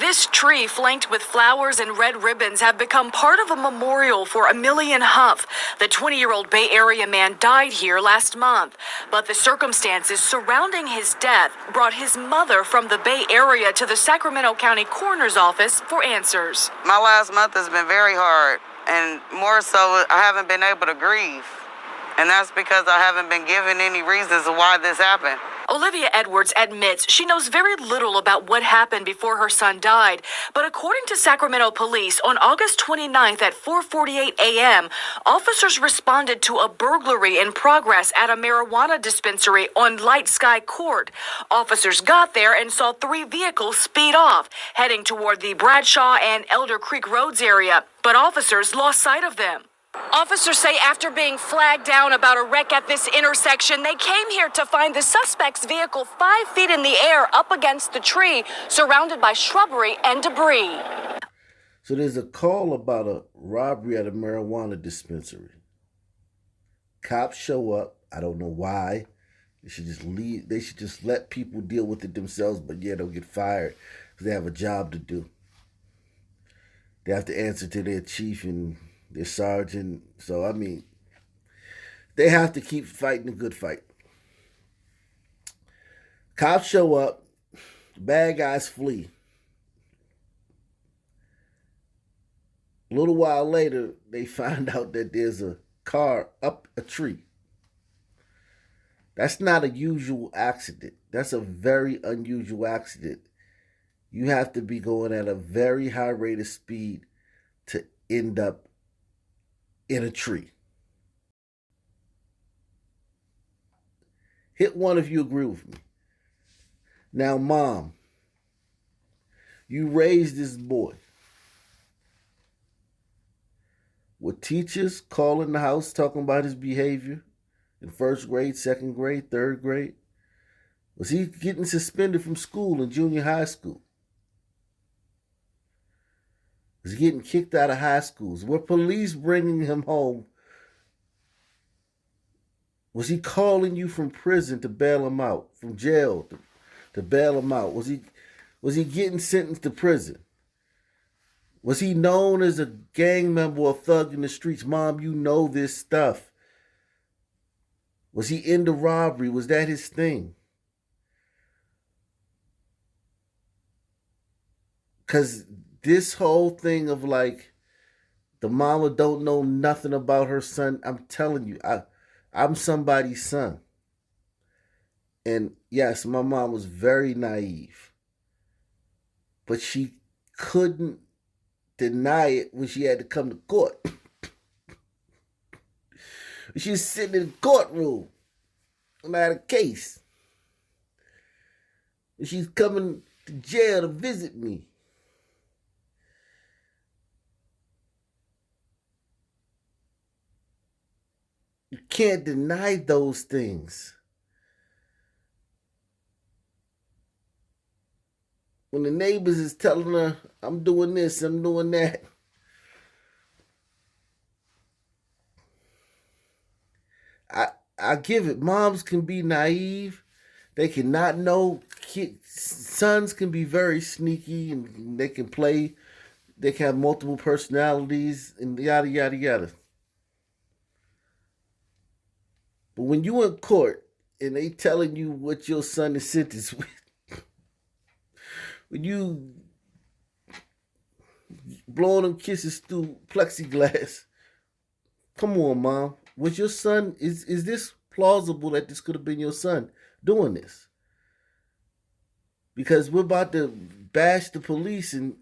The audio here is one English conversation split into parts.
This tree, flanked with flowers and red ribbons, have become part of a memorial for Emilian Huff. The 20-year-old Bay Area man died here last month, but the circumstances surrounding his death brought his mother from the Bay Area to the Sacramento County Coroner's Office for answers. My last month has been very hard, and more so, I haven't been able to grieve. And that's because I haven't been given any reasons why this happened. Olivia Edwards admits she knows very little about what happened before her son died. But according to Sacramento police, on August 29th at 4:48 a.m., officers responded to a burglary in progress at a marijuana dispensary on Light Sky Court. Officers got there and saw 3 vehicles speed off, heading toward the Bradshaw and Elder Creek Roads area. But officers lost sight of them. Officers say after being flagged down about a wreck at this intersection, they came here to find the suspect's vehicle 5 feet in the air up against the tree, surrounded by shrubbery and debris. So there's a call about a robbery at a marijuana dispensary. Cops show up. I don't know why. They should just leave. They should just let people deal with it themselves, but yeah, they'll get fired because they have a job to do. They have to answer to their chief and their sergeant. So, I mean, they have to keep fighting a good fight. Cops show up. Bad guys flee. A little while later, they find out that there's a car up a tree. That's not a usual accident. That's a very unusual accident. You have to be going at a very high rate of speed to end up in a tree. Hit one if you agree with me. Now, Mom, you raised this boy with teachers calling the house talking about his behavior in 1st grade, 2nd grade, 3rd grade. Was he getting suspended from school in junior high school? Was he getting kicked out of high schools? Were police bringing him home? Was he calling you from prison to bail him out, from jail to bail him out? Was he getting sentenced to prison? Was he known as a gang member or thug in the streets? Mom, you know this stuff. Was he into robbery? Was that his thing? Because this whole thing of like the mama don't know nothing about her son, I'm telling you, I'm somebody's son. And yes, my mom was very naive, but she couldn't deny it when she had to come to court. She was sitting in the courtroom and I had a case. And she's coming to jail to visit me. You can't deny those things. When the neighbors is telling her, I'm doing this, I'm doing that. I give it. Moms can be naive. They cannot know. Sons can be very sneaky and they can play. They can have multiple personalities and yada, yada, yada. But when you in court and they telling you what your son is sentenced with, when you blowing them kisses through plexiglass, come on, Mom. Was your son, is this plausible that this could have been your son doing this? Because we're about to bash the police and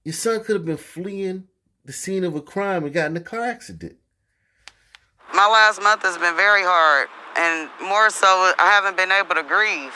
your son could have been fleeing the scene of a crime and got in a car accident. My last month has been very hard, and more so, I haven't been able to grieve.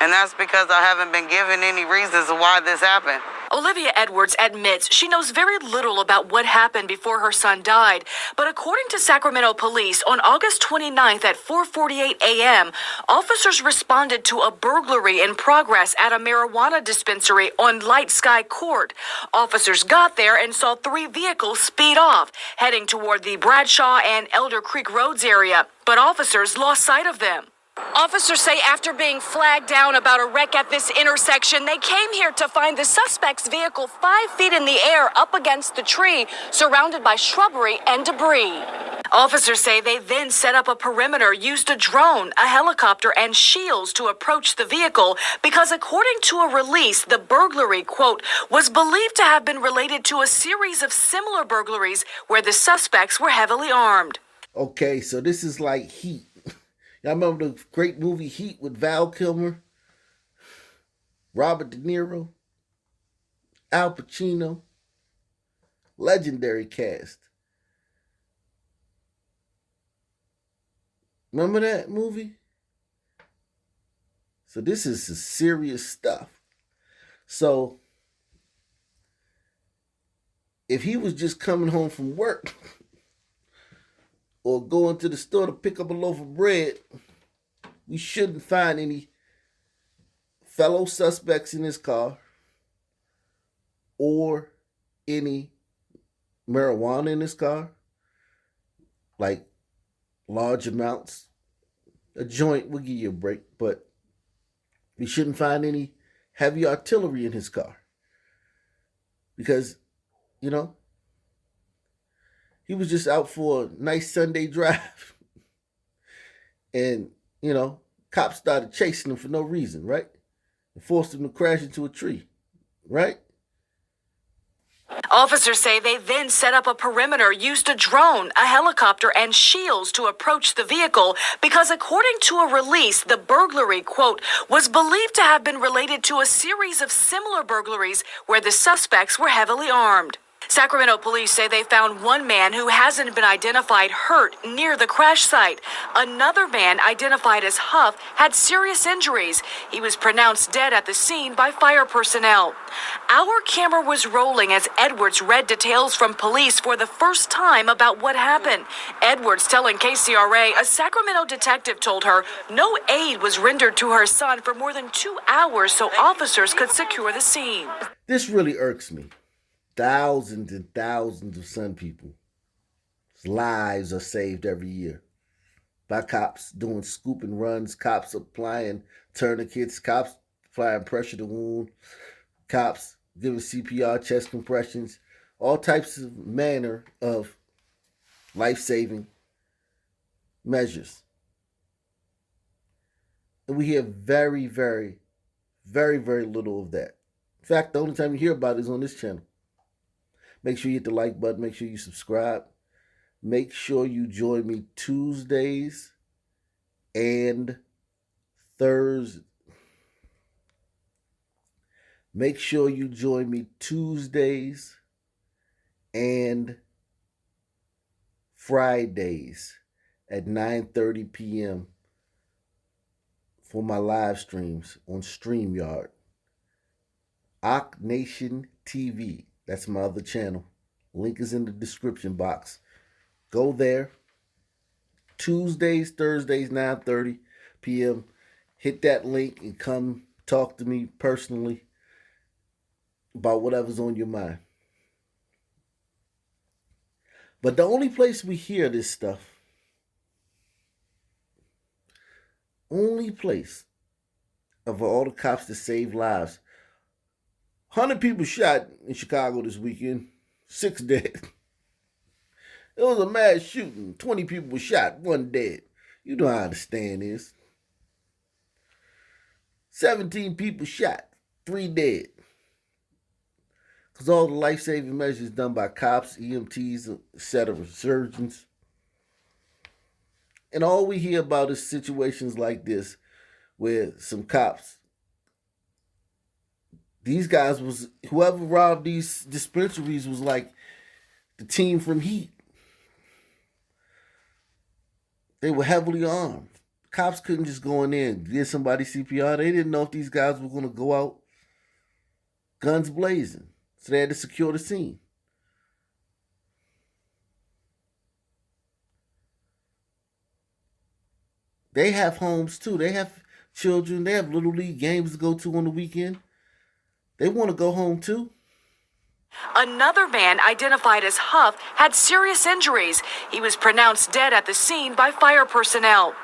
And that's because I haven't been given any reasons why this happened. Olivia Edwards admits she knows very little about what happened before her son died. But according to Sacramento police, on August 29th at 4:48 a.m., officers responded to a burglary in progress at a marijuana dispensary on Light Sky Court. Officers got there and saw 3 vehicles speed off, heading toward the Bradshaw and Elder Creek Roads area. But officers lost sight of them. Officers say after being flagged down about a wreck at this intersection, they came here to find the suspect's vehicle 5 feet in the air up against the tree, surrounded by shrubbery and debris. Officers say they then set up a perimeter, used a drone, a helicopter, and shields to approach the vehicle because, according to a release, the burglary, quote, was believed to have been related to a series of similar burglaries where the suspects were heavily armed. Okay, so this is like Heat. Y'all remember the great movie Heat with Val Kilmer, Robert De Niro, Al Pacino? Legendary cast. Remember that movie? So this is some serious stuff. So if he was just coming home from work or going to the store to pick up a loaf of bread, we shouldn't find any fellow suspects in his car or any marijuana in his car, like large amounts. A joint will give you a break, but we shouldn't find any heavy artillery in his car because, you know, he was just out for a nice Sunday drive and, you know, cops started chasing him for no reason, right? And forced him to crash into a tree, right? Officers say they then set up a perimeter, used a drone, a helicopter, and shields to approach the vehicle because, according to a release, the burglary, quote, was believed to have been related to a series of similar burglaries where the suspects were heavily armed. Sacramento police say they found one man who hasn't been identified hurt near the crash site. Another man, identified as Huff, had serious injuries. He was pronounced dead at the scene by fire personnel. Our camera was rolling as Edwards read details from police for the first time about what happened. Edwards telling KCRA a Sacramento detective told her no aid was rendered to her son for more than 2 hours so officers could secure the scene. This really irks me. Thousands and thousands of Sun people's lives are saved every year by cops doing scoop and runs, cops applying tourniquets, cops applying pressure to wound, cops giving CPR, chest compressions, all types of manner of life-saving measures. And we hear very, very, very, very little of that. In fact, the only time you hear about it is on this channel. Make sure you hit the like button. Make sure you subscribe. Make sure you join me Tuesdays and Thursdays. Make sure you join me Tuesdays and Fridays at 9:30 p.m. for my live streams on StreamYard. Ock Nation TV. That's my other channel. Link is in the description box. Go there. Tuesdays, Thursdays, 9:30 p.m. Hit that link and come talk to me personally about whatever's on your mind. But the only place we hear this stuff, only place of all the cops that save lives, 100 people shot in Chicago this weekend, 6 dead. It was a mass shooting. 20 people were shot, 1 dead. You know how the stand is. 17 people shot, 3 dead. Because all the life-saving measures done by cops, EMTs, etc., surgeons. And all we hear about is situations like this where some cops, these guys was, whoever robbed these dispensaries was like the team from Heat. They were heavily armed. Cops couldn't just go in there and give somebody CPR. They didn't know if these guys were going to go out guns blazing. So they had to secure the scene. They have homes too. They have children. They have little league games to go to on the weekend. They want to go home too. Another man, identified as Huff, had serious injuries. He was pronounced dead at the scene by fire personnel.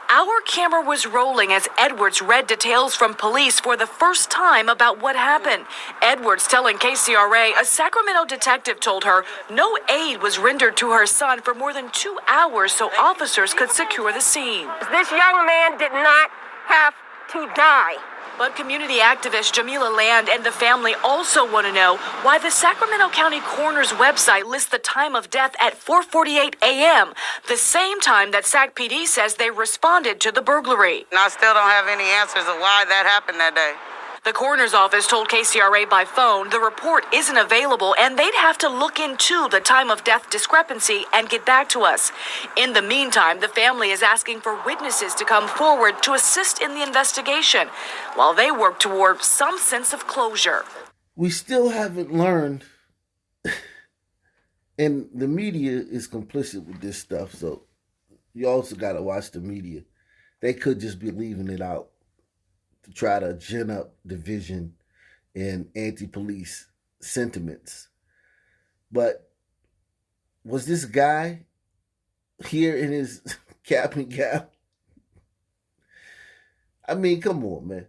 Our camera was rolling as Edwards read details from police for the first time about what happened. Edwards telling KCRA a Sacramento detective told her no aid was rendered to her son for more than 2 hours so officers could secure the scene. This young man did not have to die. But community activist Jamila Land and the family also want to know why the Sacramento County Coroner's website lists the time of death at 4:48 a.m., the same time that Sac PD says they responded to the burglary. And I still don't have any answers of why that happened that day. The coroner's office told KCRA by phone the report isn't available and they'd have to look into the time of death discrepancy and get back to us. In the meantime, the family is asking for witnesses to come forward to assist in the investigation while they work toward some sense of closure. We still haven't learned, and the media is complicit with this stuff, so you also got to watch the media. They could just be leaving it out to try to gin up division and anti-police sentiments. But was this guy here in his cap and gown? I mean, come on, man.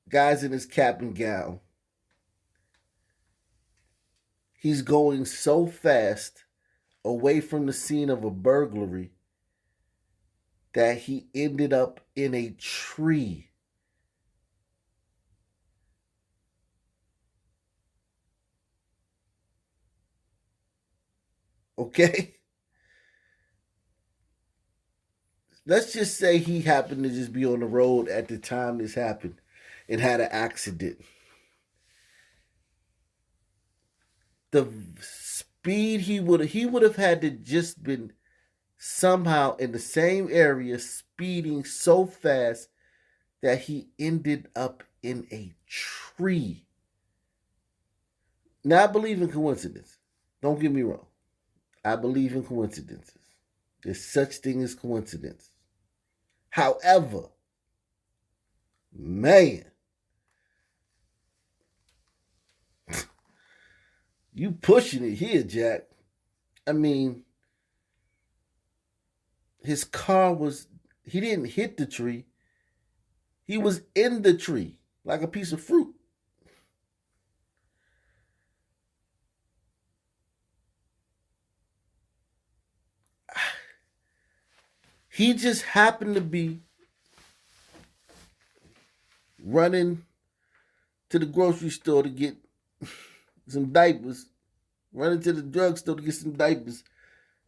Guy's in his cap and gown. He's going so fast away from the scene of a burglary that he ended up in a tree. Okay? Let's just say he happened to just be on the road at the time this happened and had an accident. The speed he would have had to just been somehow in the same area speeding so fast that he ended up in a tree. Now, I believe in coincidence. Don't get me wrong. I believe in coincidences. There's such thing as coincidence. However, man, you pushing it here, Jack. I mean, his car he didn't hit the tree. He was in the tree like a piece of fruit. He just happened to be running to the grocery store to get some diapers, running to the drugstore to get some diapers.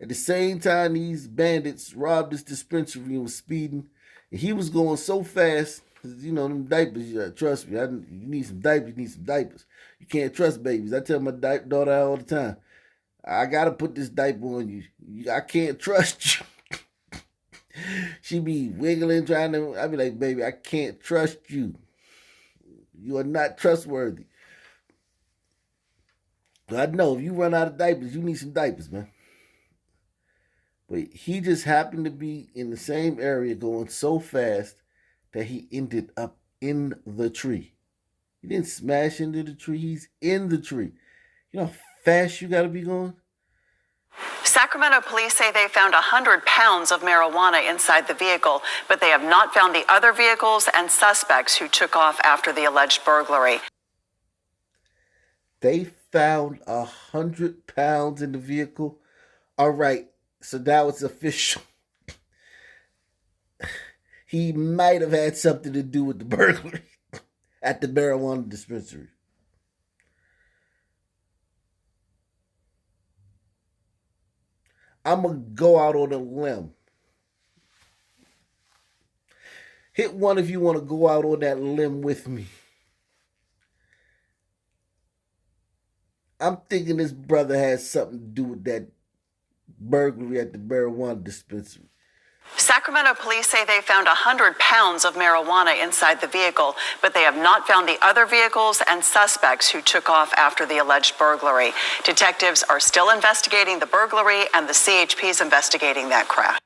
At the same time, these bandits robbed this dispensary and was speeding. And he was going so fast, you know, them diapers, trust me, you need some diapers, you need some diapers. You can't trust babies. I tell my daughter all the time, I got to put this diaper on you. I can't trust you. She be wiggling, trying to, I be like, baby, I can't trust you. You are not trustworthy. But I know if you run out of diapers, you need some diapers, man. But he just happened to be in the same area going so fast that he ended up in the tree. He didn't smash into the tree. He's in the tree. You know how fast you got to be going? Sacramento police say they found 100 pounds of marijuana inside the vehicle, but they have not found the other vehicles and suspects who took off after the alleged burglary. They found 100 pounds in the vehicle. All right, so now it's official. He might have had something to do with the burglary at the marijuana dispensary. I'm going to go out on a limb. Hit one if you want to go out on that limb with me. I'm thinking this brother has something to do with that burglary at the marijuana dispensary. Sacramento police say they found 100 pounds of marijuana inside the vehicle, but they have not found the other vehicles and suspects who took off after the alleged burglary. Detectives are still investigating the burglary, and the CHP is investigating that crash.